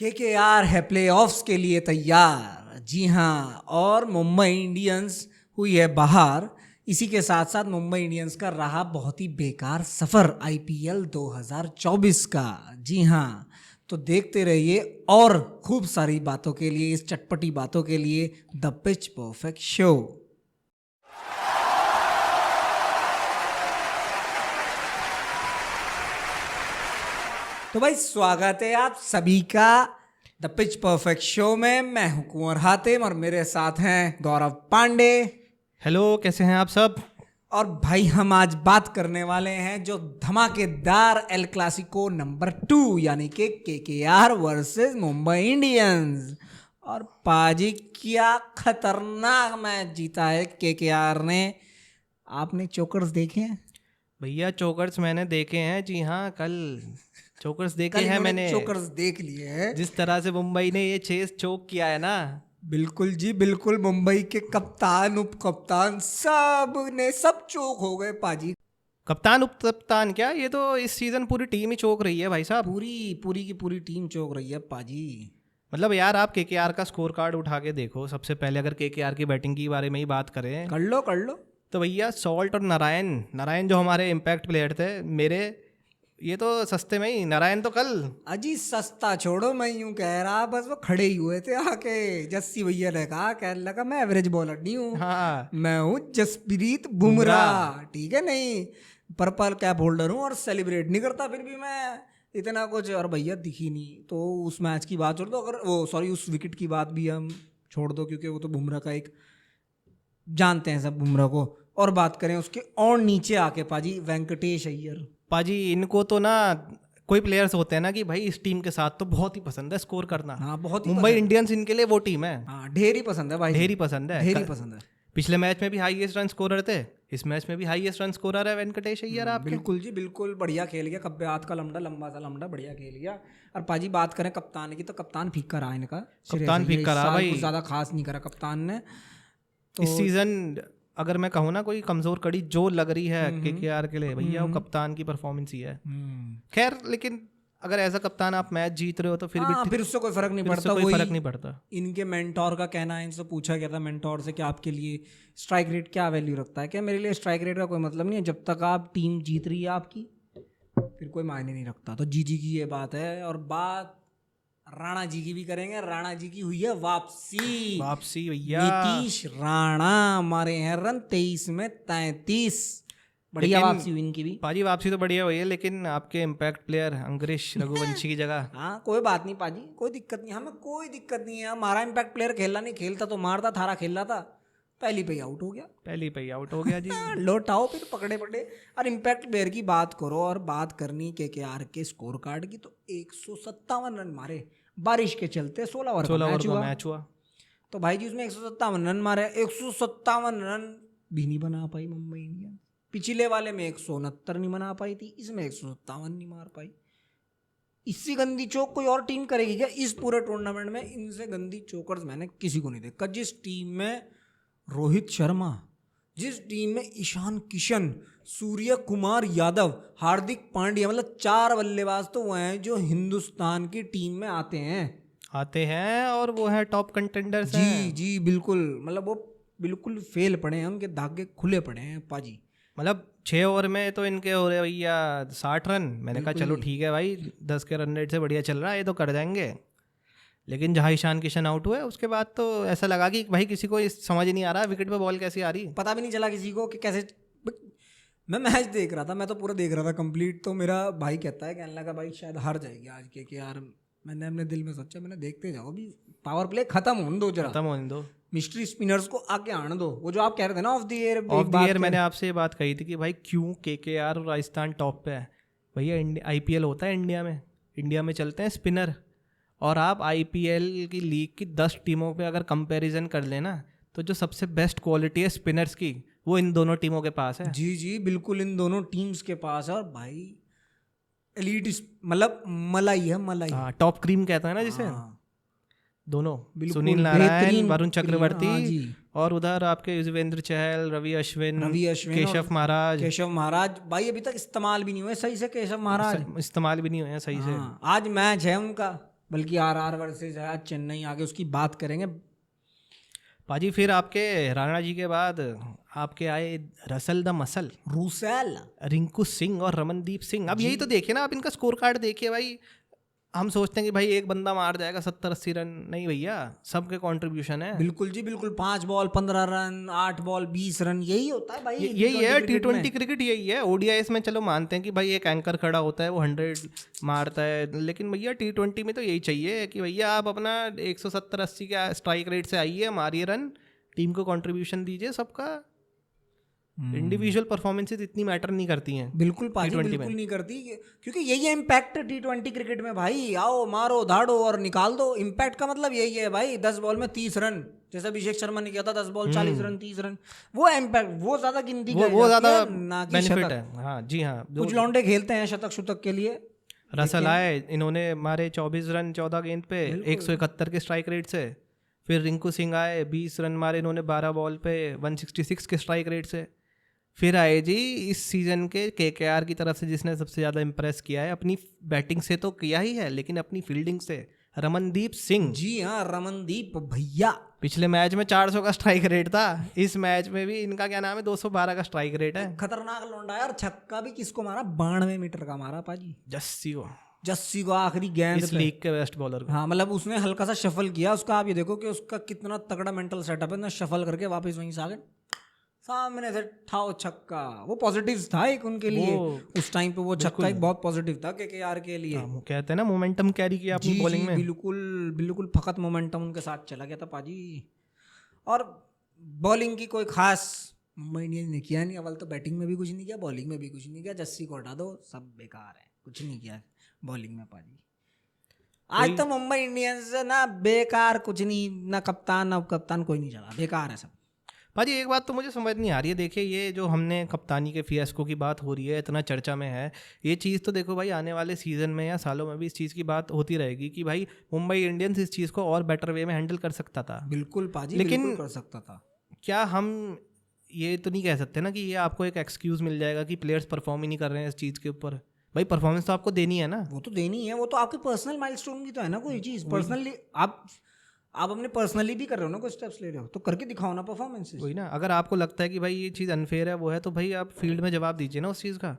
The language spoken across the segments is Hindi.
केकेआर है प्लेऑफ्स के लिए तैयार। जी हाँ, और मुंबई इंडियंस हुई है बाहर। इसी के साथ साथ मुंबई इंडियंस का रहा बहुत ही बेकार सफ़र आईपीएल 2024 का। जी हाँ, तो देखते रहिए और खूब सारी बातों के लिए, इस चटपटी बातों के लिए द पिच परफेक्ट शो। तो भाई स्वागत है आप सभी का द पिच परफेक्ट शो में। मैं हूं कुंवर हातिम और मेरे साथ हैं गौरव पांडे। हेलो, कैसे हैं आप सब? और भाई हम आज बात करने वाले हैं जो धमाकेदार एल क्लासिको नंबर 2 यानी कि केकेआर वर्सेस मुंबई इंडियंस। और पाजी क्या खतरनाक मैच जीता है केकेआर ने। आपने चोकर्स देखे हैं? भैया चोकर्स मैंने देखे हैं। जी हाँ, कल चोकर्स देखे कल हैं इन्होंने मैंने। चोकर्स देख लिए हैं। जिस तरह से मुंबई ने ये चेस चोक किया है ना, बिल्कुल जी बिल्कुल, मुंबई के कप्तान उप कप्तान सब चोक हो गए पाजी। कप्तान उप कप्तान क्या, ये तो इस सीजन पूरी टीम ही चोक रही है भाई साहब। पूरी की पूरी टीम चोक रही है पाजी। मतलब यार, आप केकेआर का स्कोर कार्ड उठा के देखो। सबसे पहले अगर केकेआर की बैटिंग के बारे में ही बात करें कर लो तो भैया सॉल्ट और नारायण जो हमारे इम्पैक्ट प्लेयर थे मेरे, ये तो सस्ते में ही। नारायण तो कल अजी सस्ता छोड़ो, मैं यूं कह रहा, बस वो खड़े ही हुए थे आके। जस्सी भैया ने कहा, कहने लगा मैं एवरेज बॉलर नहीं हूँ, हाँ मैं हूँ जसप्रीत बुमराह, ठीक है नहीं, पर्पल कैप होल्डर हूँ और सेलिब्रेट नहीं करता फिर भी मैं इतना कुछ। और भैया दिखी नहीं। तो उस मैच की बात छोड़ दो, अगर वो सॉरी उस विकेट की बात भी हम छोड़ दो, क्योंकि वो तो बुमराह का एक जानते हैं सब बुमराह को। और बात करें उसके और नीचे आके पाजी, वेंकटेश अय्यर। पाजी, इनको तो ना कोई प्लेयर्स होते हैं ना कि भाई इस टीम के साथ तो बहुत ही पसंद है स्कोर करना। हाँ बहुत ही मुंबई इंडियंस इनके लिए वो टीम है। हाँ ढेर ही पसंद है भाई, ढेर ही पसंद है। ढेर ही पसंद है। पिछले मैच में भी हाईएस्ट रन स्कोरर थे, इस मैच में भी हाईएस्ट रन स्कोरर है वेंकटेश अय्यर आपके। बिल्कुल जी बिल्कुल, बढ़िया खेल गया। कब्बे हाथ का लंबा सा लमडा बढ़िया खेल गया। और पाजी बात करें कप्तान की, तो कप्तान फीका रहा इनका। कप्तान फीका रहा भाई, कुछ ज्यादा खास नहीं करा कप्तान ने तो। इस सीजन अगर मैं कहूँ ना, कोई कमजोर कड़ी जो लग रही है केकेआर के लिए भैया, वो कप्तान की परफॉर्मेंस ही है। खैर, लेकिन अगर एज अ कप्तान आप मैच जीत रहे हो तो फिर भी फिर उससे कोई फर्क नहीं पड़ता। कोई फर्क नहीं पड़ता। इनके मेंटोर का कहना है, इनसे पूछा गया था मेंटोर से कि आपके लिए स्ट्राइक रेट क्या वैल्यू रखता है। क्या मेरे लिए स्ट्राइक रेट का कोई मतलब नहीं है, जब तक आप टीम जीत रही है आपकी फिर कोई मायने नहीं रखता। तो जी की ये बात है। और बात राणा जी की भी करेंगे। राणा जी की हुई है वापसी भैया। नीतीश राणा मारे हैं रन 23 में 33। बढ़िया वापसी हुई इनकी भी। पाजी वापसी तो बढ़िया हुई है, लेकिन आपके इम्पैक्ट प्लेयर अंग्रेश रघुवंशी की जगह। हाँ कोई बात नहीं पाजी, कोई दिक्कत नहीं, हमें कोई दिक्कत नहीं है। हमारा इम्पैक्ट प्लेयर खेलना नहीं, खेलता तो मारता, थारा खेल रहा था, पहली पे आउट हो गया जी। लौटाओ फिर पकड़े पड़े। और इम्पैक्ट प्लेयर की बात करो और बात करनी केकेआर के स्कोर कार्ड की, तो 157 रन मारे बारिश के चलते। 16 ओवर का मैच हुआ। तो भाई जी उसमें 157 रन मारे। 157 रन भी नहीं बना पाई मुंबई इंडियंस। पिछले वाले में 169 नहीं बना पाई थी, इसमें 157 नहीं मार पाई। इससे गंदी चौक कोई और टीम करेगी क्या इस पूरे टूर्नामेंट में? इनसे गंदी चौकर्स मैंने किसी को नहीं देखा। जिस टीम में रोहित शर्मा, जिस टीम में ईशान किशन, सूर्य कुमार यादव, हार्दिक पांड्या, मतलब 4 बल्लेबाज तो वो हैं जो हिंदुस्तान की टीम में आते हैं और वो है टॉप कंटेंडर्स हैं। जी बिल्कुल, मतलब वो बिल्कुल फेल पड़े हैं, उनके धागे खुले पड़े हैं पाजी। मतलब 6 ओवर में तो इनके हो रहे भैया 60 रन। मैंने कहा चलो ठीक है भाई, 10 के रन रेट से बढ़िया चल रहा है, ये तो कर जाएंगे। लेकिन जहाँ ईशान किशन आउट हुए उसके बाद तो ऐसा लगा कि भाई किसी को समझ ही नहीं आ रहा विकेट पे बॉल कैसी आ रही, पता भी नहीं चला किसी को कि कैसे। मैं मैच देख रहा था, मैं तो पूरा देख रहा था कंप्लीट। तो मेरा भाई कहता है, कहने लगा भाई शायद हार जाएगी आज के यार। मैंने अपने दिल में सोचा, मैंने देखते जाओ अभी, पावर प्ले खत्म होने दो, जरा खत्म होने दो, मिस्ट्री स्पिनर्स को आगे आने दो। वो जो आप कह रहे थे ना ऑफ द एयर मैंने आपसे ये बात कही थी कि भाई क्यों केकेआर और राजस्थान टॉप पे है। भैया आईपीएल होता है इंडिया में चलते हैं स्पिनर। और आप आईपीएल की लीग की 10 टीमों पे अगर कंपैरिजन कर लेना, तो जो सबसे बेस्ट क्वालिटी है स्पिनर्स की, वो इन दोनों टीमों के पास है। जी बिल्कुल, इन दोनों टीम्स के पास है। और भाई एलीट, मतलब मलाई है, मलाई। हाँ, टॉप क्रीम कहता है ना जिसे। दोनों, सुनील नारायण, वरुण चक्रवर्ती, और उधर आपके युजवेंद्र चहल, रवि अश्विन, केशव महाराज। भाई अभी तक इस्तेमाल भी नहीं हुए सही से केशव महाराज, इस्तेमाल भी नहीं हुए सही से। आज मैच है उनका बल्कि आरआर वर्सेस है चेन्नई, आगे उसकी बात करेंगे। पाजी फिर आपके राणा जी के बाद आपके आए Russell the muscle, Russell, Rinku Singh और रमनदीप सिंह। अब यही तो देखिए ना, आप इनका स्कोर कार्ड देखिए भाई। हम सोचते हैं कि भाई एक बंदा मार जाएगा 70-80 रन, नहीं भैया, सबके कंट्रीब्यूशन है। बिल्कुल जी बिल्कुल, 5 बॉल 15 रन, 8 बॉल 20 रन, यही होता है भाई। यही है T20 क्रिकेट, यही है। ओडीआईएस में चलो मानते हैं कि भाई एक एंकर खड़ा होता है, वो 100 मारता है, लेकिन भैया T20 में तो यही चाहिए कि भैया आप अपना 170-80 के स्ट्राइक रेट से आइए, मारिए रन, टीम को कंट्रीब्यूशन दीजिए सबका। इंडिविजुअल परफॉर्मेंसेस इतनी मैटर नहीं करती हैं बिल्कुल पाजी, बिल्कुल नहीं करती, क्योंकि यही है इम्पैक्ट T20 क्रिकेट में भाई। आओ मारो धाड़ो और निकाल दो। इम्पैक्ट का मतलब यही है भाई, 10 बॉल में 30 रन, जैसे अभिषेक शर्मा ने किया था, 10 बॉल 40 रन 30 रन, वो इम्पैक्ट, वो ज्यादा गिनती वो ज्यादा ना कि बेनिफिट है। हाँ जी हाँ, कुछ लौंडे खेलते हैं शतक शुतक के लिए। रसल आए, इन्होंने मारे 24 रन 14 गेंद पे 171 के स्ट्राइक रेट से। फिर रिंकू सिंह आए, 20 रन मारे इन्होंने 12 बॉल पे 166 के स्ट्राइक रेट से। फिर आए जी इस सीजन के केकेआर की तरफ से जिसने सबसे ज़्यादा इम्प्रेस किया है, अपनी बैटिंग से तो किया ही है लेकिन अपनी फील्डिंग से, रमनदीप सिंह। जी हाँ, रमनदीप भैया। पिछले मैच में 400 का स्ट्राइक रेट था, इस मैच में भी इनका क्या नाम है 212 का स्ट्राइक रेट है। खतरनाक लौंडा है। और छक्का भी किसको मारा, 92 मीटर का मारा पाजी, जस्सी को आखिरी गेंद इस लीग के बेस्ट बॉलर को। हाँ मतलब उसने हल्का सा शफल किया उसका, आप ये देखो कि उसका कितना तगड़ा मेंटल सेटअप है ना, शफल करके वापस वहीं से आ गए, सामने से ठाओ छक्का। वो पॉजिटिव था एक उनके लिए उस टाइम पे, वो छक्का एक बहुत पॉजिटिव था केकेआर के लिए। कहते हैं ना मोमेंटम कैरी किया अपनी बॉलिंग में। बिल्कुल बिल्कुल फकत मोमेंटम उनके साथ चला गया था पाजी। और बॉलिंग की कोई खास मुंबई इंडियंस ने किया नहीं। अव्वल तो बैटिंग में भी कुछ नहीं किया, बॉलिंग में भी कुछ नहीं किया। जस्सी को हटा दो, सब बेकार है, कुछ नहीं किया बॉलिंग में पाजी। आज तो मुंबई इंडियंस ना बेकार, कुछ नहीं, ना कप्तान ना उप कप्तान, कोई नहीं चला, बेकार है सब। भाजी एक बात तो मुझे समझ नहीं आ रही है, देखिए ये जो हमने कप्तानी के फियास्को की बात हो रही है, इतना चर्चा में है, ये चीज़ तो देखो भाई आने वाले सीज़न में या सालों में भी इस चीज़ की बात होती रहेगी कि भाई मुंबई इंडियंस इस चीज़ को और बेटर वे में हैंडल कर सकता था। बिल्कुल पाजी, लेकिन बिल्कुल कर सकता था। क्या हम ये तो नहीं कह सकते ना कि ये आपको एक एक्सक्यूज़ मिल जाएगा कि प्लेयर्स परफॉर्म ही नहीं कर रहे हैं इस चीज़ के ऊपर। भाई परफॉर्मेंस तो आपको देनी है ना। वो तो देनी है, वो तो आपके पर्सनल माइलस्टोन की तो है ना कोई चीज़। पर्सनली आप अपने पर्सनली भी कर रहे हो ना, कोई स्टेप्स ले रहे हो तो करके दिखाओ ना परफॉर्मेंस। वही ना, अगर आपको लगता है कि भाई ये चीज़ अनफेयर है वो है, तो भाई आप फील्ड में जवाब दीजिए ना उस चीज़ का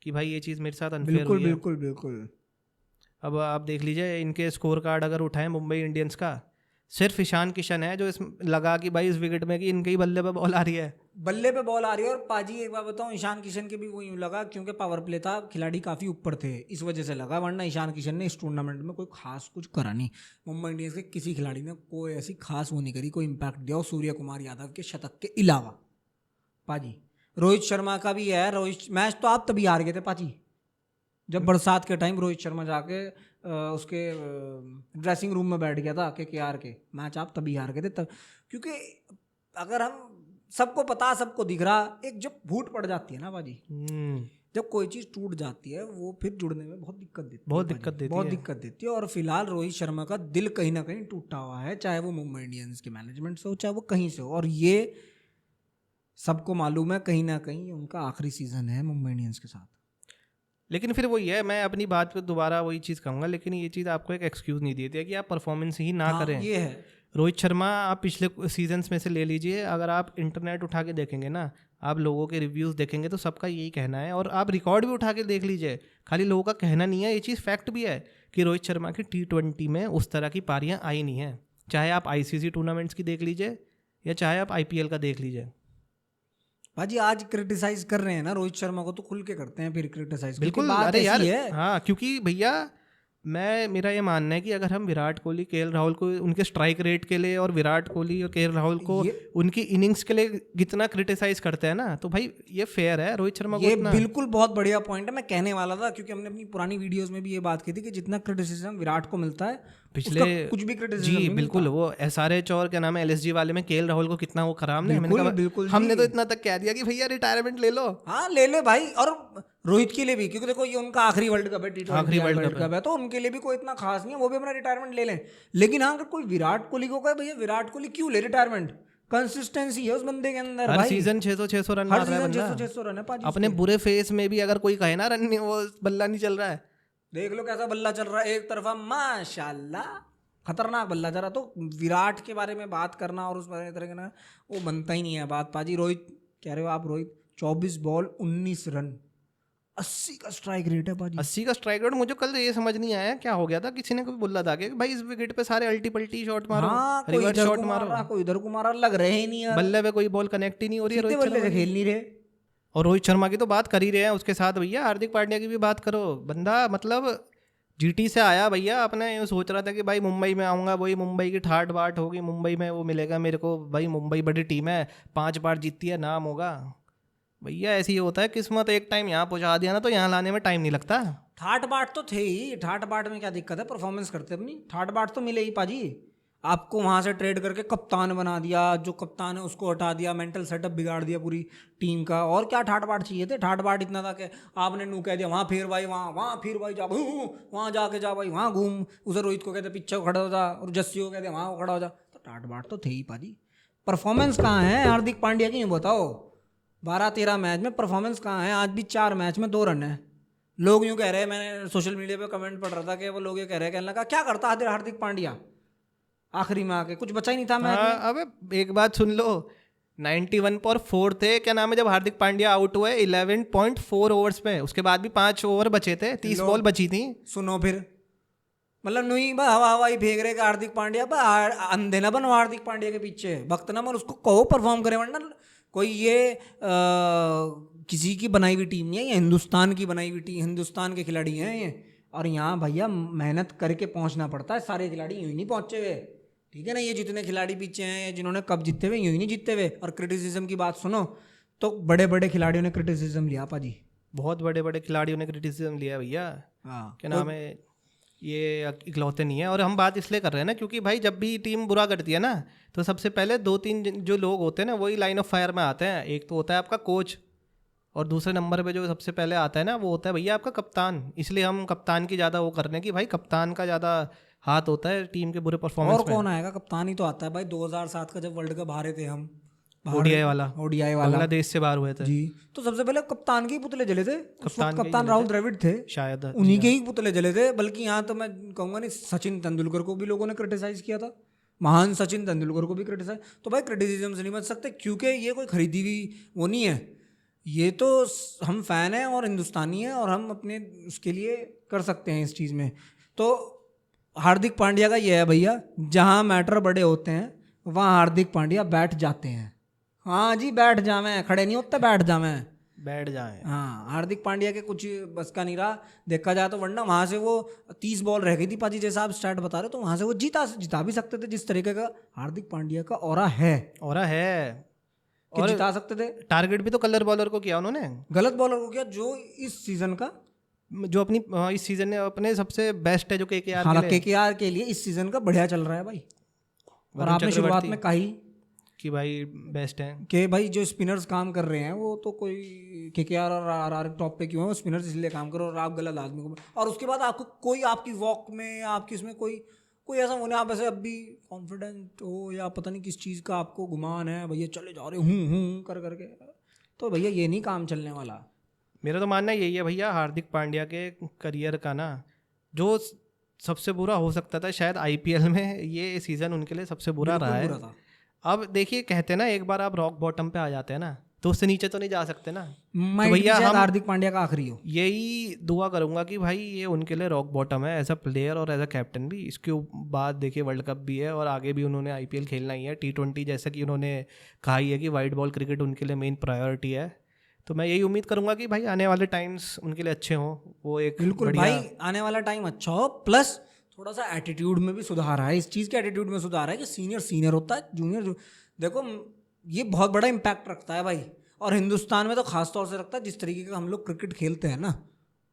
कि भाई ये चीज़ मेरे साथ अनफेयर हुई है। बिल्कुल बिल्कुल। अब आप देख लीजिए इनके स्कोर कार्ड अगर उठाएं मुंबई इंडियंस का, सिर्फ ईशान किशन है जो इस लगा कि भाई इस विकेट में कि इनके ही बल्ले पे बॉल आ रही है, बल्ले पे बॉल आ रही है। और पाजी एक बार बताऊं, ईशान किशन के भी वो यूँ लगा क्योंकि पावर प्ले था, खिलाड़ी काफ़ी ऊपर थे, इस वजह से लगा, वरना ईशान किशन ने इस टूर्नामेंट में कोई खास कुछ करा नहीं। मुंबई इंडियंस के किसी खिलाड़ी ने कोई ऐसी खास वो नहीं करी, कोई इम्पैक्ट दिया और सूर्य कुमार यादव के शतक के अलावा। पाजी रोहित शर्मा का भी है, रोहित मैच तो आप तभी हार गए थे पाजी, जब बरसात के टाइम रोहित शर्मा जाके उसके ड्रेसिंग रूम में बैठ गया था केकेआर के, मैच आप तभी हार गए थे तब। क्योंकि अगर हम सबको पता, सबको दिख रहा, एक जब फूट पड़ जाती है ना बाजी, जब कोई चीज़ टूट जाती है वो फिर जुड़ने में बहुत दिक्कत देती है, बहुत दिक्कत देती है। और फिलहाल रोहित शर्मा का दिल कहीं ना कहीं टूटा हुआ है, चाहे वो मुंबई इंडियंस के मैनेजमेंट से हो, चाहे वो कहीं से हो, और ये सबको मालूम है कहीं ना कहीं उनका आखिरी सीजन है मुंबई इंडियंस के साथ। लेकिन फिर वही है, मैं अपनी बात पे दोबारा वही चीज़ कहूँगा, लेकिन ये चीज़ आपको एक एक्सक्यूज़ नहीं देती है कि आप परफॉर्मेंस ही ना करें। ये है रोहित शर्मा आप पिछले सीजन्स में से ले लीजिए, अगर आप इंटरनेट उठा के देखेंगे ना, आप लोगों के रिव्यूज़ देखेंगे तो सबका यही कहना है, और आप रिकॉर्ड भी उठा के देख लीजिए, खाली लोगों का कहना नहीं है, ये चीज़ फैक्ट भी है कि रोहित शर्मा की T20 में उस तरह की पारियाँ आई नहीं हैं। चाहे आप ICC टूर्नामेंट्स की देख लीजिए या चाहे आप IPL का देख लीजिए। भाजी आज क्रिटिसाइज कर रहे हैं ना रोहित शर्मा को, तो खुल के करते हैं फिर क्रिटिसाइज। बिल्कुल, अरे यार हाँ, क्योंकि भैया मेरा ये मानना है कि अगर हम विराट कोहली, KL राहुल को उनके स्ट्राइक रेट के लिए और विराट कोहली और KL राहुल को उनकी इनिंग्स के लिए जितना क्रिटिसाइज करते हैं ना, तो भाई ये फेयर है रोहित शर्मा को। ये बिल्कुल बहुत बढ़िया पॉइंट है, मैं कहने वाला था, क्योंकि हमने अपनी पुरानी वीडियोस में भी ये बात की थी कि जितना क्रिटिसिज्म विराट को मिलता है पिछले कुछ भी क्रिटिसिज्म जी बिल्कुल। वो SRH और क्या नाम है LSG वाले में KL राहुल को कितना वो खराब नहीं, बिल्कुल हमने तो इतना तक कह दिया कि भैया रिटायरमेंट ले लो। हाँ ले ले भाई, और रोहित के लिए भी, क्योंकि देखो ये उनका आखिरी वर्ल्ड कप है, T20 वर्ल्ड कप है, तो उनके लिए भी कोई इतना खास नहीं है, वो भी अपना रिटायरमेंट ले लें। लेकिन हाँ, अगर कोई विराट कोहली को कहे भैया विराट कोहली क्यों ले रिटायरमेंट, कंसिस्टेंसी है उस बंदे के अंदर, हर सीजन 600 रन, 600 रन है पाजी। अपने बुरे फेस में भी अगर कोई कहे ना रन नहीं, वो बल्ला नहीं चल रहा है, देख लो कैसा बल्ला चल रहा है एक तरफा, माशाल्लाह खतरनाक बल्ला चल रहा। तो विराट के बारे में बात करना और उस तरह का ना वो बनता ही नहीं है बात पाजी। रोहित कह रहे हो आप, रोहित 24 बॉल 19 रन, 80 का स्ट्राइक रेट है पाजी। 80 का स्ट्राइक रेट। मुझे कल ये समझ नहीं आया क्या हो गया था, किसी ने कभी बोला था कि भाई इस विकेट पे सारे अल्टी पल्टी शॉट मारो, हाँ, कोई रिवर्स इधर शॉट को मारो, मारा कोई इधर को मारा, लग रहे ही नहीं यार, बल्ले पे कोई बॉल कनेक्ट ही नहीं हो रही है सीधे रोहित बल्ले शर्मा से की। खेल नहीं रहे। और रोहित शर्मा की तो बात कर ही रहे हैं, उसके साथ भैया हार्दिक पांड्या की भी बात करो। बंदा मतलब जीटी से आया भैया, अपने यूँ सोच रहा था कि भाई मुंबई में आऊँगा, वही मुंबई की ठाट बाट होगी, मुंबई में वो मिलेगा मेरे को, भाई मुंबई बड़ी टीम है, 5 बार जीतती है, नाम होगा। भैया ऐसे ही होता है, किस्मत एक टाइम यहाँ पहुँचा दिया ना तो यहाँ लाने में टाइम नहीं लगता। ठाट बाट तो थे ही, ठाट बाट में क्या दिक्कत है, परफॉर्मेंस करते अपनी, ठाट बाट तो मिले ही पाजी। आपको वहां से ट्रेड करके कप्तान बना दिया, जो कप्तान है उसको हटा दिया, मेंटल सेटअप बिगाड़ दिया पूरी टीम का, और क्या ठाट बाट चाहिए थे। ठाट बाट इतना था कि आपने नू कह दिया वहाँ फिर भाई, वहाँ फिर भाई जा, वहाँ जाके जा भाई, वहाँ घूम, उसे रोहित को कहते पीछे खड़ा हो जा, और जस्सी को कहते वहाँ खड़ा हो जा। तो ठाट बाट तो थे ही पाजी। परफॉर्मेंस कहाँ है हार्दिक पांड्या की, बताओ। 12-13 मैच में परफॉर्मेंस कहाँ है। आज भी 4 मैच में 2 रन है। लोग यूँ कह रहे हैं, मैंने सोशल मीडिया पे कमेंट पढ़ रहा था कि वो लोग ये कह रहे हैं, कहने लगा क्या करता हार्दिक पांड्या, आखिरी में आके कुछ बचा ही नहीं था मैच में। हाँ, अबे एक बात सुन लो, 91 पर 4 थे, क्या नाम है, जब हार्दिक पांड्या आउट हुए 11.4 ओवर्स में, उसके बाद भी 5 ओवर बचे थे, 30 बॉल बची थी। सुनो फिर, मतलब नुई बा हवा हवाई फेंक रहे कि हार्दिक पांड्या बा, अंधे ना बनो हार्दिक पांड्या के पीछे, वक्त ना मन, उसको कहो परफॉर्म करे, वरना कोई ये किसी की बनाई हुई टीम नहीं है, ये हिंदुस्तान की बनाई हुई टीम, हिंदुस्तान के खिलाड़ी हैं ये। और यहाँ भैया मेहनत करके पहुँचना पड़ता है, सारे खिलाड़ी यूँ ही नहीं पहुँचे हुए, ठीक है ना। ये जितने खिलाड़ी पीछे हैं, जिन्होंने कप जीते हुए, यूँ ही नहीं जीते हुए। और क्रिटिसिज्म की बात सुनो तो बड़े बड़े खिलाड़ियों ने क्रिटिसिज्म लिया पाजी, बहुत बड़े बड़े खिलाड़ियों ने क्रिटिसिज्म लिया भैया। हाँ क्या नाम है, ये इकलौते नहीं है। और हम बात इसलिए कर रहे हैं ना क्योंकि भाई जब भी टीम बुरा करती है ना तो सबसे पहले 2-3 जो लोग होते हैं ना वही लाइन ऑफ फायर में आते हैं। एक तो होता है आपका कोच, और दूसरे नंबर पे जो सबसे पहले आता है ना वो होता है भैया आपका कप्तान। इसलिए हम कप्तान की ज़्यादा वो कर रहे हैं कि भाई कप्तान का ज़्यादा हाथ होता है टीम के बुरे परफॉर्मेंस और में। कौन आएगा, कप्तान ही तो आता है भाई। 2007 का जब वर्ल्ड कप हारे थे हम, ओडीआई वाला, बांग्लादेश बांग्लादेश से बाहर हुए थे जी, तो सबसे पहले कप्तान के ही पुतले जले थे। कप्तान राहुल द्रविड़ थे शायद, उन्हीं के ही पुतले जले थे। बल्कि यहाँ तो मैं कहूँगा नहीं, सचिन तेंदुलकर को भी लोगों ने क्रिटिसाइज किया था, महान सचिन तेंदुलकर को भी क्रिटिसाइज। तो भाई क्रिटिसिज्म से नहीं बच सकते, क्योंकि ये कोई खरीदी हुई वो नहीं है, ये तो हम फैन हैं और हिंदुस्तानी हैं, और हम अपने उसके लिए कर सकते हैं इस चीज़ में। तो हार्दिक पांड्या का ये है भैया, जहाँ मैटर बड़े होते हैं वहाँ हार्दिक पांड्या बैठ जाते हैं। हाँ जी, बैठ जावें, खड़े नहीं होते, बैठ जावें, बैठ जाए। हाँ, हार्दिक पांड्या के कुछ बस का नहीं रहा देखा जाए तो। वरना वहाँ से वो 30 बॉल रह गई थी पाजी, जैसा आप स्टार्ट बता रहे हो, तो वहाँ से वो जिता भी सकते थे, जिस तरीके का हार्दिक पांड्या का ऑरा है, और कि जिता सकते थे। टारगेट भी तो कलर बॉलर को किया उन्होंने, गलत बॉलर को किया, जो इस सीजन का, जो अपनी इस सीजन में अपने सबसे बेस्ट है, जो केकेआर हालांकि केकेआर के लिए इस सीजन का बढ़िया चल रहा है भाई। और आपने शुरुआत में कही कि भाई बेस्ट है, कि भाई जो स्पिनर्स काम कर रहे हैं वो तो कोई केकेआर और आरआर टॉप पे क्यों है, स्पिनर्स इसलिए काम करो, और आप गलत आदमी को। और उसके बाद आपको कोई आपकी वॉक में, आपकी इसमें कोई ऐसा होने, आप ऐसे अब भी कॉन्फिडेंट हो या पता नहीं किस चीज़ का आपको गुमान है, भैया चले जा रहे हूँ कर करके, तो भैया ये नहीं काम चलने वाला। मेरा तो मानना यही है भैया, हार्दिक पांड्या के करियर का ना जो सबसे बुरा हो सकता था शायद आईपीएल में, ये सीज़न उनके लिए सबसे बुरा रहा है। अब देखिए, कहते हैं ना एक बार आप रॉक बॉटम पे आ जाते हैं ना तो उससे नीचे तो नहीं जा सकते ना। तो भैया हम हार्दिक पांड्या का आखिरी हो, यही दुआ करूंगा कि भाई ये उनके लिए रॉक बॉटम है, एज अ प्लेयर और एज अ कैप्टन भी। इसके बाद देखिए वर्ल्ड कप भी है और आगे भी उन्होंने आईपीएल खेलना ही है, T20 जैसा कि उन्होंने कहा ही है कि वाइट बॉल क्रिकेट उनके लिए मेन प्रायोरिटी है। तो मैं यही उम्मीद करूंगा कि भाई आने वाले टाइम्स उनके लिए अच्छे हों। वो एक बिल्कुल भाई, आने वाला टाइम अच्छा हो, प्लस थोड़ा सा एटीट्यूड में भी सुधार है, इस चीज़ के एटीट्यूड में सुधार है कि सीनियर होता है, जूनियर देखो ये बहुत बड़ा इम्पैक्ट रखता है भाई। और हिंदुस्तान में तो खास तौर से रखता है, जिस तरीके का हम लोग क्रिकेट खेलते हैं ना,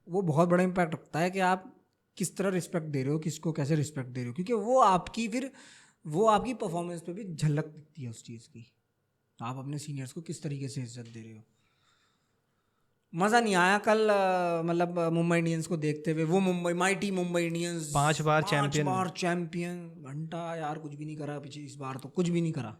वो बहुत बड़ा इम्पैक्ट रखता है कि आप किस तरह रिस्पेक्ट दे रहे हो, किसको कैसे रिस्पेक्ट दे रहे हो, क्योंकि वो आपकी परफॉर्मेंस पे भी झलक दिखती है उस चीज़ की। आप अपने सीनियर्स को किस तरीके से इज्जत दे रहे हो। मज़ा नहीं आया कल, मतलब मुंबई इंडियंस को देखते हुए। वो माइटी मुंबई इंडियंस 5 बार चैंपियन, घंटा यार कुछ भी नहीं करा पीछे, इस बार तो कुछ भी नहीं करा।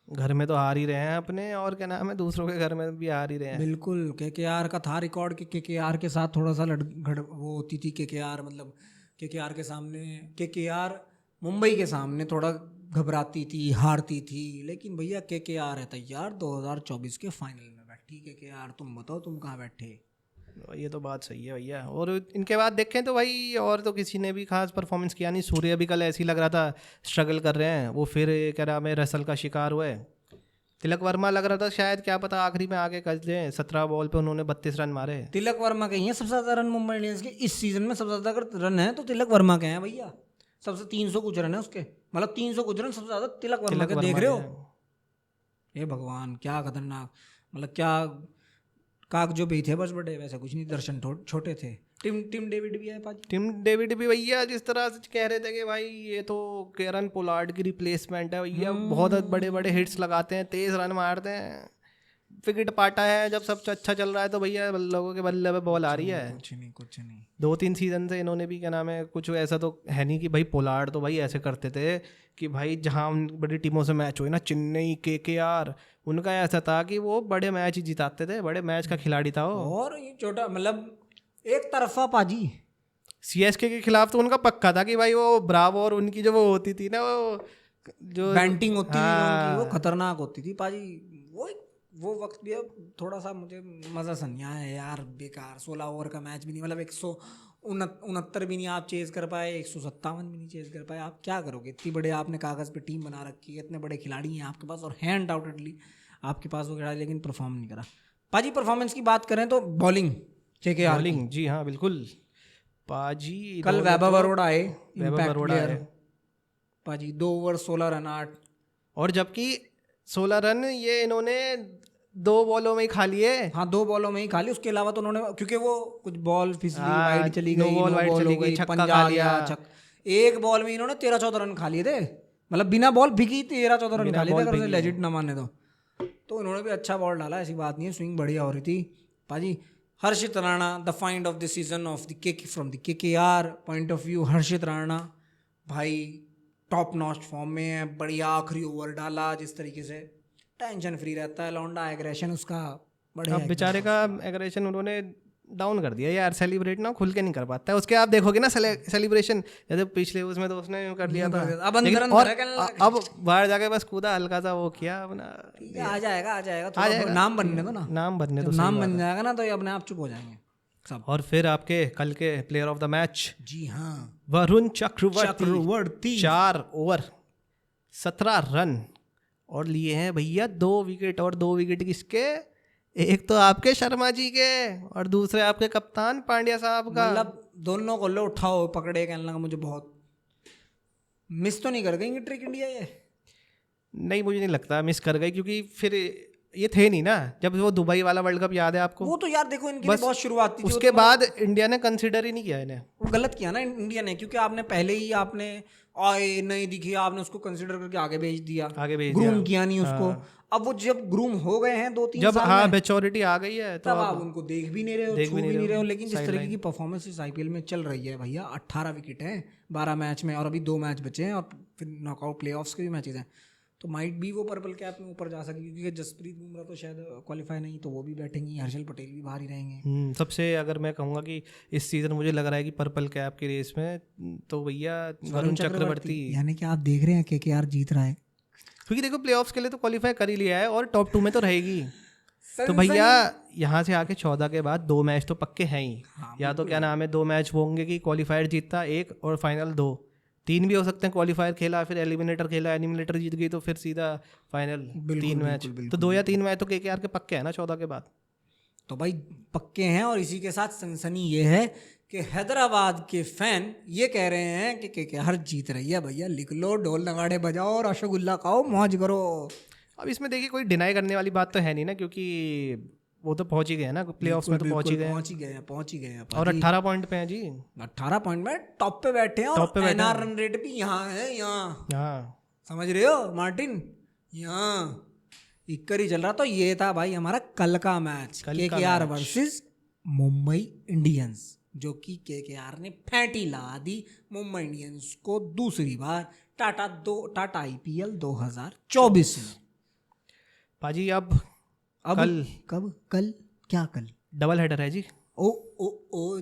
घर में तो हार ही रहे हैं अपने, और क्या नाम है, दूसरों के घर में भी हार ही रहे हैं। बिल्कुल। केकेआर का था रिकॉर्ड कि केकेआर के साथ थोड़ा सा वो होती थी। केकेआर मतलब केकेआर के सामने, केकेआर मुंबई के सामने थोड़ा घबराती थी, हारती थी, लेकिन भैया केकेआर है तैयार 2024 के फाइनल में बैठी। केकेआर तुम बताओ तुम कहाँ बैठे? ये तो बात सही है भैया। और इनके बाद देखें तो भाई और तो किसी ने भी खास परफॉर्मेंस किया नहीं। सूर्य भी कल ऐसे ही लग रहा था स्ट्रगल कर रहे हैं, वो फिर क्या नाम है रसल का शिकार हुए। तिलक वर्मा लग रहा था शायद, क्या पता आखिरी में आगे कर दें। 17 बॉल पे उन्होंने 32 रन मारे। तिलक वर्मा के ही हैं सबसे ज्यादा रन मुंबई इंडियंस के इस सीजन में। सबसे ज्यादा अगर रन है तो तिलक वर्मा के हैं भैया। सबसे 300 कुछ रन है उसके, मतलब 300 कुछ रन सबसे ज्यादा तिलक वर्मा के। देख रहे हो? ये भगवान क्या खतरनाक, मतलब क्या काक जो भी थे बस बड़े, वैसे कुछ नहीं, दर्शन छोटे थे। टिम डेविड भी है पाजी। टिम डेविड भी भैया जिस तरह से कह रहे थे कि भाई ये तो केरन पोलार्ड की रिप्लेसमेंट है भैया, बहुत बड़े बड़े हिट्स लगाते हैं, 23 रन मारते हैं। विकेट पाटा है जब सब अच्छा चल रहा है तो भैया लोगों के बल्ले पे बॉल आ रही है। कुछ नहीं कुछ नहीं। 2-3 सीजन से इन्होंने भी क्या नाम है कुछ ऐसा तो है नहीं कि भाई पोलार्ड तो भाई ऐसे करते थे कि भाई जहाँ बड़ी टीमों से मैच हुए ना, चेन्नई, केकेआर, उनका ऐसा था कि वो बड़े मैच ही जिताते थे, बड़े मैच का खिलाड़ी था वो। और ये छोटा मतलब एक तरफा पाजी। सीएसके के खिलाफ तो उनका पक्का था कि भाई वो ब्रावो और उनकी जो वो होती थी ना, वो जो बैटिंग होती थी हाँ, उनकी, वो खतरनाक होती थी पाजी। वो वक्त भी अब थोड़ा सा मुझे मज़ा सा नहीं आया यार, बेकार। 16 ओवर का मैच भी नहीं, मतलब 169 भी नहीं आप चेज़ कर पाए, 157 भी नहीं चेज़ कर पाए। आप क्या करोगे? इतनी बड़े आपने कागज़ पे टीम बना रखी है, इतने बड़े खिलाड़ी हैं आपके पास, और हैंड आउटली आपके पास वो खिलाड़ी, लेकिन परफॉर्म नहीं करा पाजी। परफॉर्मेंस की बात करें तो बॉलिंग बॉलिंग, जी हाँ बिल्कुल पाजी। कल वैभव अरोड़ा आए, इम्पैक्ट अरोड़ा प्लेयर है पाजी। 2 ओवर 16 रन 8, और जबकि 16 रन ये इन्होंने 2 बॉलों में ही खा लिए। हाँ 2 बॉलों में ही खा ली। उसके अलावा तो उन्होंने, क्योंकि वो कुछ बॉल फिसली, हाँ, वाइड चली नो गई, बॉल वाइड बॉल चली हो गई, गई, छक्का पंजा खा आ गया, लिया। एक बॉल में इन्होंने 13-14 रन खा लिए थे, मतलब बिना बॉल भिगी 13-14 रन खा लिए थे, अगर उसे लेजिट ना माने तो इन्होंने भी अच्छा बॉल डाला, ऐसी बात नहीं है, स्विंग बढ़िया हो रही थी पाजी। Harshit Rana the find of the season of the के from the KKR point of view. Harshit Rana भाई टॉप नॉच फॉर्म में है, बढ़िया आखिरी ओवर डाला, जिस तरीके से टेंशन फ्री रहता है लौंडा, एग्रेशन उसका बढ़िया। अब बेचारे का एग्रेशन उन्होंने डाउन कर दिया यार, सेलिब्रेट ना खुल के नहीं कर पाता है। उसके आप देखोगे ना सेलिब्रेशन, जैसे पिछले उसमें तो उसने कर लिया था, अब अंदर और अब बाहर जाके बस कूदा, हल्का सा वो किया अपना। आ जाएगा थोड़ा नाम बनने दो ना, नाम बनने जब तो नाम बन जाएगा ना तो ये अपने आप चुप हो जाएंगे सब। और फिर आपके कल के प्लेयर ऑफ द मैच, जी हाँ, वरुण चक्रवर्ती 4 ओवर 17 रन और लिए हैं भैया 2 विकेट। और 2 विकेट किसके? एक तो आपके शर्मा जी के और दूसरे आपके कप्तान पांड्या साहब का। मतलब दोनों को लो उठाओ पकड़े, कहने लगा मुझे बहुत मिस तो नहीं कर गई ट्रिक इंडिया ये? नहीं, मुझे नहीं लगता मिस कर गई, क्योंकि फिर ये थे नहीं ना जब वो दुबई वाला वर्ल्ड कप, याद है आपको? वो तो यार देखो इनकी बहुत शुरुआत थी, उसके बाद इंडिया ने कंसिडर ही नहीं किया इन्हें। वो गलत किया ना इंडिया ने, क्योंकि आपने पहले ही आपने आए नहीं दिखी, आपने उसको कंसिडर करके आगे भेज दिया, ग्रूम किया नहीं उसको। अब वो जब ग्रूम हो गए हैं 2-3 जब साल हाँ में, मैच्योरिटी आ गई है तो तब आप उनको देख भी नहीं रहे हो, छू भी नहीं रहे हो। लेकिन जिस तरीके की परफॉर्मेंस इस आईपीएल में चल रही है भैया, 18 विकेट हैं 12 मैच में, और अभी 2 मैच बचे हैं, और फिर नॉकआउट प्लेऑफ्स के भी मैचेस हैं, तो माइट भी वो पर्पल कैप में ऊपर जा सके, क्योंकि जसप्रीत बुमराह तो शायद क्वालिफाई नहीं, तो वो भी बैठेंगी, हर्षल पटेल भी बाहर ही रहेंगे। सबसे अगर मैं कहूँगा कि इस सीज़न मुझे लग रहा है कि पर्पल कैप की रेस में तो भैया वरुण चक्रवर्ती, यानी कि आप देख रहे हैं केकेआर जीत रहा है, क्योंकि देखो प्लेऑफ्स के लिए तो क्वालिफाई कर ही लिया है और टॉप 2 में तो रहेगी। तो भैया यहाँ से आके 14 के बाद 2 मैच तो पक्के हैं ही। या तो क्या नाम है 2 मैच वो होंगे कि क्वालिफायर जीतता 1 और फाइनल 2, 3 भी हो सकते हैं। क्वालिफायर खेला फिर एलिमिनेटर खेला, एलिमिनेटर जीत गई तो फिर सीधा फाइनल। 3 मैच तो 2 या 3 मैच तो केकेआर के पक्के हैं ना 14 के बाद। तो भाई पक्के हैं। और इसी के साथ सनसनी ये है कि हैदराबाद के फैन ये कह रहे हैं कि केकेआर जीत रही है, भैया लिख लो, ढोल नगाड़े बजाओ और रसगुल्ला खाओ, मौज करो। अब इसमें देखिए कोई डिनाई करने वाली बात तो है नहीं ना, क्योंकि वो तो पहुंच ही गए ना प्लेऑफ्स में, तो पहुंच ही गए और 18 पॉइंट पे हैं जी। 18 पॉइंट में टॉप पे बैठे हैं, और एनआर रन रेट भी यहाँ है, यहाँ समझ रहे हो मार्टिन, यहाँ इक्कर ही चल रहा। तो ये था भाई हमारा कल का match, KKR versus Mumbai Indians, जो कि केकेआर ने फैंटी ला दी मुंबई इंडियंस को दूसरी बार टाटा आईपीएल 2024 में। पाजी अब अब कल कल क्या कल? डबल हेडर है जी। ओ ओ ओ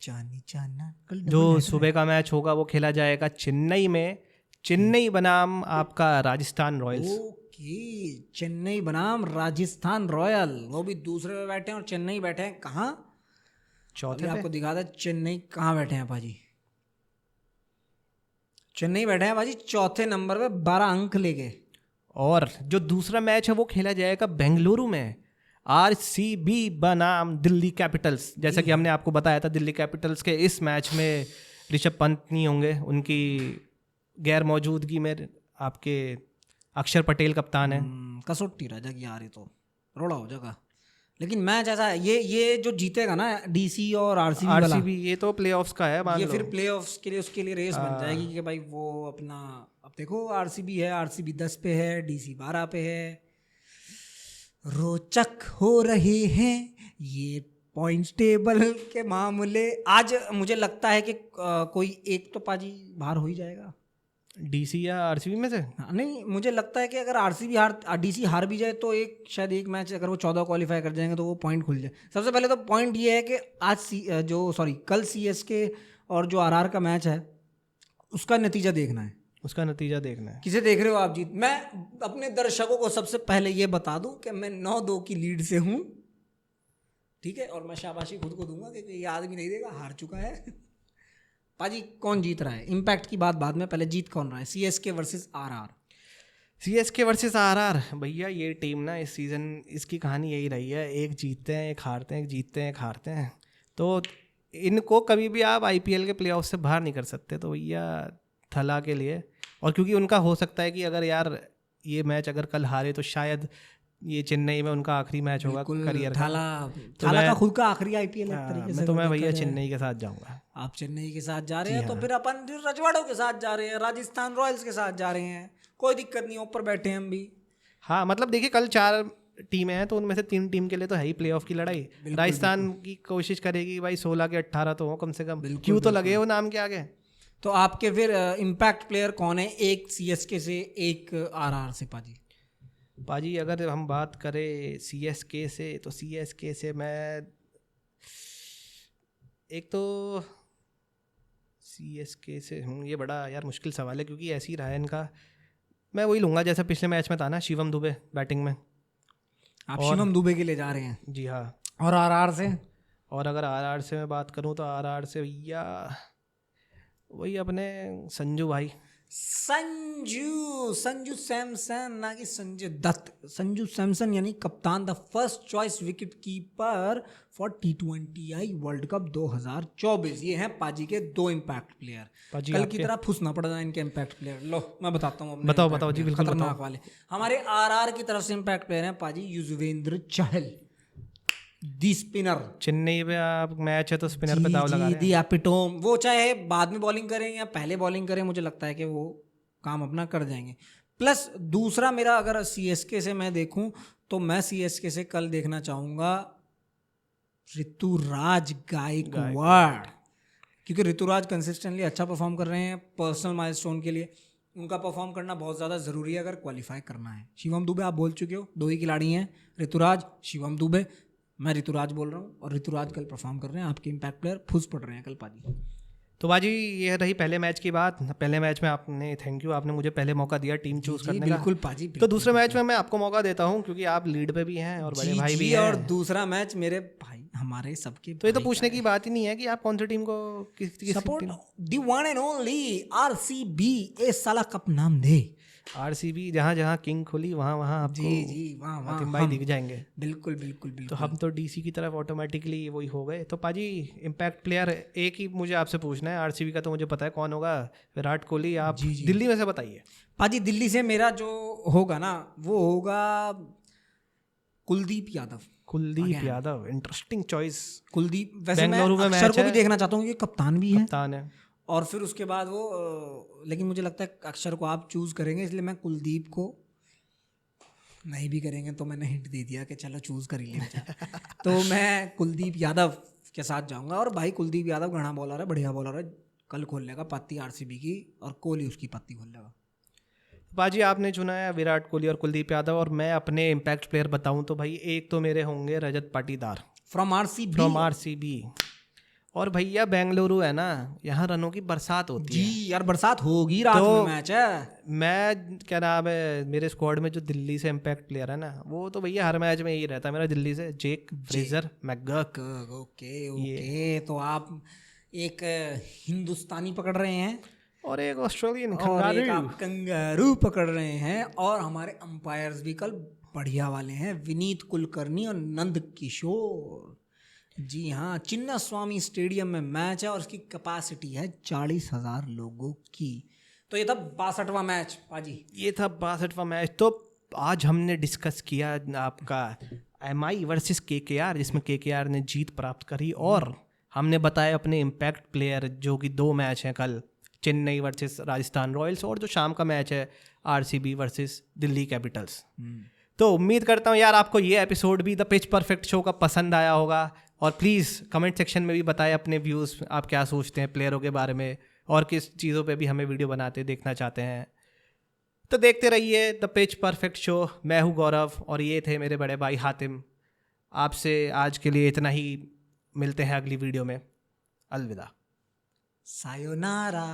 जानी जाना कल जो सुबह का मैच होगा वो खेला जाएगा चेन्नई में, चेन्नई बनाम आपका राजस्थान रॉयल्स। ओके, चेन्नई बनाम राजस्थान रॉयल, वो भी दूसरे पे बैठे हैं और चेन्नई बैठे हैं कहाँ? चौथे अभी पे आपको दिखा दे चेन्नई कहाँ बैठे हैं पाजी। चेन्नई बैठे हैं पाजी चौथे नंबर पे 12 अंक लेके। और जो दूसरा मैच है वो खेला जाएगा बेंगलुरु में, आरसीबी बनाम दिल्ली कैपिटल्स। जैसा कि हमने आपको बताया था, दिल्ली कैपिटल्स के इस मैच में ऋषभ पंत नहीं होंगे, उनकी गैर मौजूदगी में आपके अक्षर पटेल कप्तान है। कसौटी रह जाएगी यार, ये तो रोड़ा हो जाएगा। लेकिन मैच ऐसा है, ये जो जीतेगा ना डीसी और आरसीबी वाला, आरसीबी ये तो प्लेऑफ्स का है, मान ये लो। फिर प्लेऑफ्स के लिए उसके लिए रेस बन जाएगी कि भाई वो अपना, अब देखो आरसीबी है, आरसीबी 10 पे है, डीसी 12 पे है। रोचक हो रहे हैं ये पॉइंट्स टेबल के मामले। आज मुझे लगता है कि कोई एक तो पाजी बाहर हो ही जाएगा, डीसी या आरसीबी में से। हाँ, नहीं मुझे लगता है कि अगर आरसीबी डीसी हार भी जाए तो शायद एक मैच अगर वो 14 क्वालिफाई कर जाएंगे तो वो पॉइंट खुल जाए। सबसे पहले तो पॉइंट ये है कि कल सीएसके और जो आरआर का मैच है उसका नतीजा देखना है। उसका नतीजा देखना है। किसे देख रहे हो आप जीत? मैं अपने दर्शकों को सबसे पहले ये बता दूं कि मैं 9-2 की लीड से हूं, ठीक है, और मैं शाबाशी खुद को दूंगा कि ये आदमी नहीं देगा, हार चुका है। पाजी कौन जीत रहा है? इम्पैक्ट की बात बाद में, पहले जीत कौन रहा है? CSK versus RR. CSK versus RR, भैया ये टीम ना इस सीज़न इसकी कहानी यही रही है, एक जीतते हैं एक हारते हैं, एक जीतते हैं एक हारते हैं। तो इनको कभी भी आप आईपीएल के प्लेऑफ से बाहर नहीं कर सकते। तो भैया थला के लिए, और क्योंकि उनका हो सकता है कि अगर यार ये मैच अगर कल हारे तो शायद ये चेन्नई में उनका आखिरी मैच होगा करियर का। थाला का खुद का आखिरी आईपीएल एक तरीके से। तो मैं भैया चेन्नई के साथ जाऊंगा। आप चेन्नई के साथ जा रहे हैं तो फिर अपन रजवाड़ों के साथ जा रहे हैं, राजस्थान रॉयल्स के साथ जा रहे हैं, कोई दिक्कत नहीं, ऊपर बैठे हैं हम भी। हाँ मतलब देखिए कल 4 टीमें हैं तो उनमें से 3 टीम के लिए तो है ही प्लेऑफ की लड़ाई। राजस्थान की कोशिश करेगी भाई 16 के 18 तो हो कम से कम, क्यों तो लगे वो नाम के आगे। तो आपके फिर इम्पैक्ट प्लेयर कौन है? एक सीएसके से, एक आरआर से। पाजी अगर हम बात करें सीएसके से, तो सीएसके से मैं एक तो सीएसके से हूँ, ये बड़ा यार मुश्किल सवाल है क्योंकि ऐसे ही रहा है इनका। मैं वही लूँगा जैसा पिछले मैच में था ना, शिवम दुबे बैटिंग में। आप शिवम दुबे के लिए जा रहे हैं? जी हाँ। और आरआर से? और अगर आरआर से मैं बात करूँ तो आरआर से भैया वही अपने संजू भाई, संजू सैमसन, ना कि संजय दत्त। संजू सैमसन यानी कप्तान, the first choice wicket keeper for T20I world cup 2024। ये हैं पाजी के 2 इम्पैक्ट प्लेयर। कल की तरह फुस ना पड़ जाए इनके इम्पैक्ट प्लेयर। लो मैं बताता हूँ। बताओ जी, बिल्कुल खतरनाक वाले हमारे आरआर की तरफ से इम्पैक्ट प्लेयर हैं पाजी युजवेंद्र चहल, दी स्पिनर। चेन्नई पे आप मैच है तो स्पिनर पे दाव लगा रहे हैं। दी एपिटोम। वो चाहे बाद में बॉलिंग करें या पहले बॉलिंग करें, मुझे लगता है कि वो काम अपना कर जाएंगे। प्लस दूसरा मेरा अगर सीएसके से मैं देखूं तो मैं सीएसके से कल देखना चाहूँगा ऋतुराज गायकवाड़, क्योंकि ऋतुराज कंसिस्टेंटली अच्छा परफॉर्म कर रहे हैं। पर्सनल माइलस्टोन के लिए उनका परफॉर्म करना बहुत ज़्यादा ज़रूरी है अगर क्वालिफाई करना है। शिवम दुबे आप बोल चुके हो, 2 ही खिलाड़ी हैं, ऋतुराज, शिवम दुबे। मैं ऋतुराज बोल रहा हूँ और ऋतुराज कल परफॉर्म कर रहे हैं। आपके इम्पैक्ट प्लेयर फुस पड़ रहे हैं कल पाजी। तो बाजी ये रही पहले मैच की बात। पहले मैच में आपने, थैंक यू, आपने मुझे पहले मौका दिया टीम चूज करने का। बिल्कुल पाजी। तो दूसरे मैच में मैं आपको मौका देता हूँ क्योंकि आप लीड पे भी हैं और बड़े भाई भी हैं। और दूसरा मैच मेरे भाई हमारे सबके, तो ये तो पूछने की बात ही नहीं है कि आप कौन सी टीम को किस support. The one and only RCB. ए साला कप नाम दे। आरसीबी जहाँ जहाँ किंग खुली वहाँ वहाँ आपको वहाँ भाई दिख जाएंगे। बिल्कुल बिल्कुल बिल्कुल। तो हम तो डीसी की तरफ ऑटोमेटिकली वही हो गए। तो पाजी इम्पैक्ट प्लेयर एक ही मुझे आपसे पूछना है, आरसीबी का तो मुझे पता है कौन होगा, विराट कोहली। आप दिल्ली में से बताइए। पाजी दिल्ली से मेरा जो होगा ना वो होगा कुलदीप यादव। Interesting choice. कुलदीप। वैसे मैं अक्षर को भी देखना चाहता हूँ, ये कप्तान भी है। कप्तान है। और फिर उसके बाद वो, लेकिन मुझे लगता है अक्षर को आप चूज़ करेंगे, इसलिए मैं कुलदीप को नहीं भी करेंगे तो मैंने हिंट दे दिया कि चलो चूज़ कर ही लें। तो मैं कुलदीप यादव के साथ जाऊंगा। और भाई कुलदीप यादव घना बॉलर है, बढ़िया बॉलर है, कल खोल लेगा पत्ती आरसीबी की और कोहली उसकी पत्ती खोल लेगा। बाजी आपने चुना है विराट कोहली और कुलदीप यादव, और मैं अपने इम्पैक्ट प्लेयर बताऊं तो भाई एक तो मेरे होंगे Rajat Patidar from RCB. From RCB. और भैया बेंगलुरु है ना, यहाँ रनों की बरसात होती जी है। यार बरसात होगी, रात तो में मैच है। मैं क्या नाम है मेरे स्क्वाड में जो दिल्ली से इम्पैक्ट प्लेयर है ना, वो तो भैया हर मैच में यही रहता है मेरा दिल्ली से, Jake Fraser McGurk. Okay okay, तो आप एक हिंदुस्तानी पकड़ रहे हैं और एक ऑस्ट्रेलियन और एक कंगारू। आप कंगारू पकड़ रहे हैं, और हमारे अंपायर्स भी कल बढ़िया वाले हैं, विनीत कुलकर्णी और नंद किशोर। जी हाँ, चिन्ना स्वामी स्टेडियम में मैच है और उसकी कैपेसिटी है 40,000 लोगों की। तो ये था 62वां मैच पाजी। ये था 62वां मैच। तो आज हमने डिस्कस किया आपका MI वर्सेस KKR, जिसमें KKR ने जीत प्राप्त करी, और हमने बताया अपने इम्पैक्ट प्लेयर जो कि 2 मैच हैं कल, चेन्नई वर्सेस राजस्थान रॉयल्स, और जो शाम का मैच है RCB वर्सेस दिल्ली कैपिटल्स। तो उम्मीद करता हूँ यार आपको ये एपिसोड भी द पिच परफेक्ट शो का पसंद आया होगा, और प्लीज़ कमेंट सेक्शन में भी बताएं अपने व्यूज़, आप क्या सोचते हैं प्लेयरों के बारे में, और किस चीज़ों पे भी हमें वीडियो बनाते देखना चाहते हैं। तो देखते रहिए द पिच परफेक्ट शो। मैं हूँ गौरव और ये थे मेरे बड़े भाई हातिम। आपसे आज के लिए इतना ही, मिलते हैं अगली वीडियो में। अलविदा। सायोनारा।